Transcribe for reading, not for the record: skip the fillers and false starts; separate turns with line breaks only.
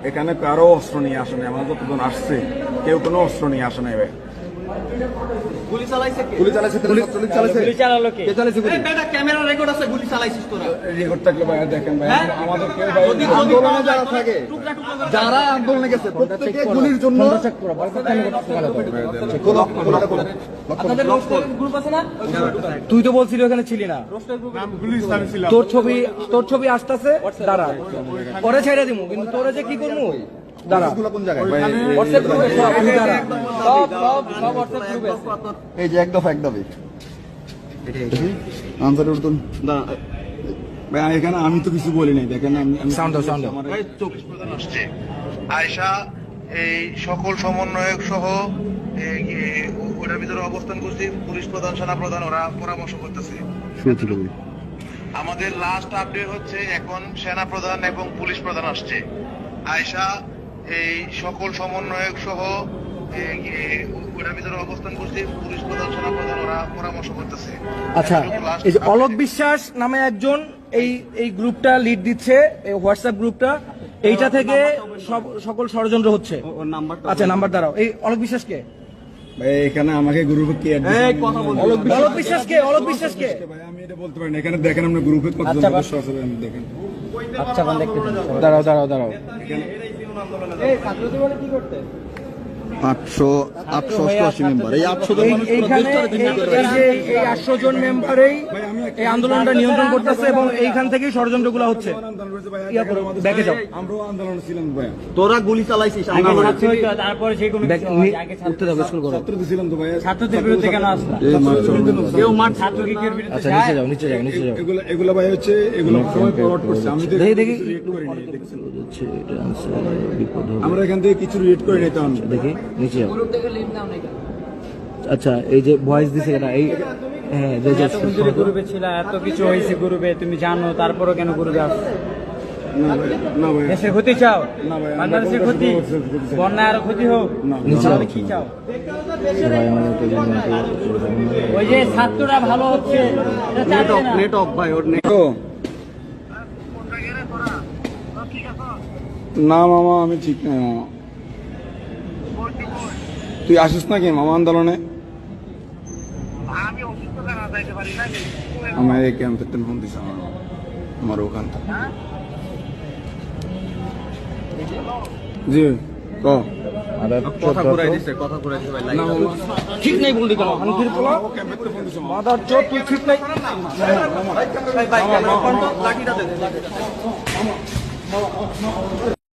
এখানে কারো অস্ত্র নিয়ে আসে নাই, আমার যতজন আসছে কেউ কোনো অস্ত্র নিয়ে আসে নাই ভাই।
গুলি চালাইছে কে?
গুলি চালাইছে, গুলি চালাইছে।
গুলি চালালো কে?
কে চালাইছে গুলি?
এটা ক্যামেরা রেকর্ড আছে, গুলি চালাইছিস তোরা।
রেকর্ড থাকলে ভাই দেখেন ভাই,
হ্যাঁ?
আমাদের কেউ ভাই
আন্দোলনে যারা থাকে,
টুকরা টুকরা করে
যারা আন্দোলনে গেছে প্রত্যেকে গুলির জন্য
আপনাদের রোস্টার গ্রুপ আছে না?
তুই তো বলছিলি ওখানে ছিলি না, তোর ছবি আসতেছে, দাঁড়া পরে ছেড়ে দিমু, কিন্তু তোরে যে কি করবো দাঁড়া।
কোন জায়গায়
হোয়াটসঅ্যাপ গ্রুপে সব তুই দাঁড়া, সব হোয়াটসঅ্যাপ গ্রুপে
এই যে এক দফা আনসার উর্দুন
ভাই এখানে আমি তো কিছু বলি নাই, দেখেন আমি
সাউন্ড
আমার
আসছে আয়শা এই সকল সমন্বয়ক সহ ওটার ভিতরে অবস্থান করছি, পুলিশ প্রধান সেনা প্রধান ওরা পরামর্শ করতেছে। আমাদের লাস্ট আপডেট হচ্ছে এখন সেনা প্রধান এবং পুলিশ প্রধান আসছে। আয়শা এই সকল সমন্বয়ক সহ ওটার ভিতরে অবস্থান করছি, পুলিশ প্রধান সেনা প্রধান ওরা পরামর্শ করতেছে।
আচ্ছা, এই যে অলোক বিশ্বাস নামে একজন এই গ্রুপটা লিড দিচ্ছে, এই হোয়াটসঅ্যাপ গ্রুপটা, এইটা থেকে সকল ষড়যন্ত্র হচ্ছে। আচ্ছা নাম্বার দাঁড়াও, এই অলোক বিশ্বাস কে?
ভাই এখানে আমাকে গ্রুপে কে অ্যাড
এই কথা বল।
অলোক বিশ্বাস কে? অলোক বিশ্বাস কে?
ভাই আমি এটা বলতে পারি না, এখানে দেখেন আপনার গ্রুপে কতজন সদস্য আছে আমি দেখেন।
আচ্ছা দাঁড়াও
এই ছাত্র জীবনে কি করতে?
888 মেম্বার, এই 800 জন মানুষ
এইখানে এই যে এই 800 জন মেম্বারেই এই আন্দোলনটা নিয়ন্ত্রণ করতেছে এবং এইখান থেকেই ষড়যন্ত্রগুলো হচ্ছে। ইয়া করো, ব্যাকে যাও।
আমরাও আন্দোলনে ছিলাম ভাই,
তোরা গুলি চালাইছিস,
তারপরে সেই কোনো
উঠতে দাও, স্কুল করো।
ছাত্র ছিলাম তো ভাই।
ছাত্রদের বিরুদ্ধে কেন আসলা? কেউ মার ছাত্রলীগের বিরুদ্ধে
আচ্ছা নিচে যাও।
এগুলো ভাই হচ্ছে এগুলো সবাই ফরওয়ার্ড করছে, আমি তো
দেখি
রিয়েক্ট করি নাই, দেখছেন? আমরা এখান থেকে কিছু রিয়েক্ট করে নিতাম।
দেখি নিচে যাও। আচ্ছা এই যে ভয়েস দিছে না, এই হ্যাঁ
গ্রুপে ছিল, এত কিছু হয়েছে গ্রুপে, তুমি জানো, তারপরও কেন গ্রুপে আসছো?
না ভাই, না ভাই,
দেশের ক্ষতি চাও?
না ভাই,
বাংলাদেশের ক্ষতি, বন্যা আরো ক্ষতি হোক, তাহলে কি চাও? ওই যে ছাত্ররা ভালো হচ্ছে, এটা চাচ্ছে না।
নেট অফ ভাই, ওর নেট।
না মামা আমি ঠিক নাই মামা। তুই আসিস নাকি মামা আন্দোলনে? আমার এই ক্যাম্পের ফোন দিছে আমার ওখান থেকে। জি ক
কথা ঘুরাই দিছে ভাই।
না মামা
ঠিক নেই বললি কেন? আমি ফিরে পোলা মাদার চোখ, তুই ঠিক নাই।
লাঠিটা দে।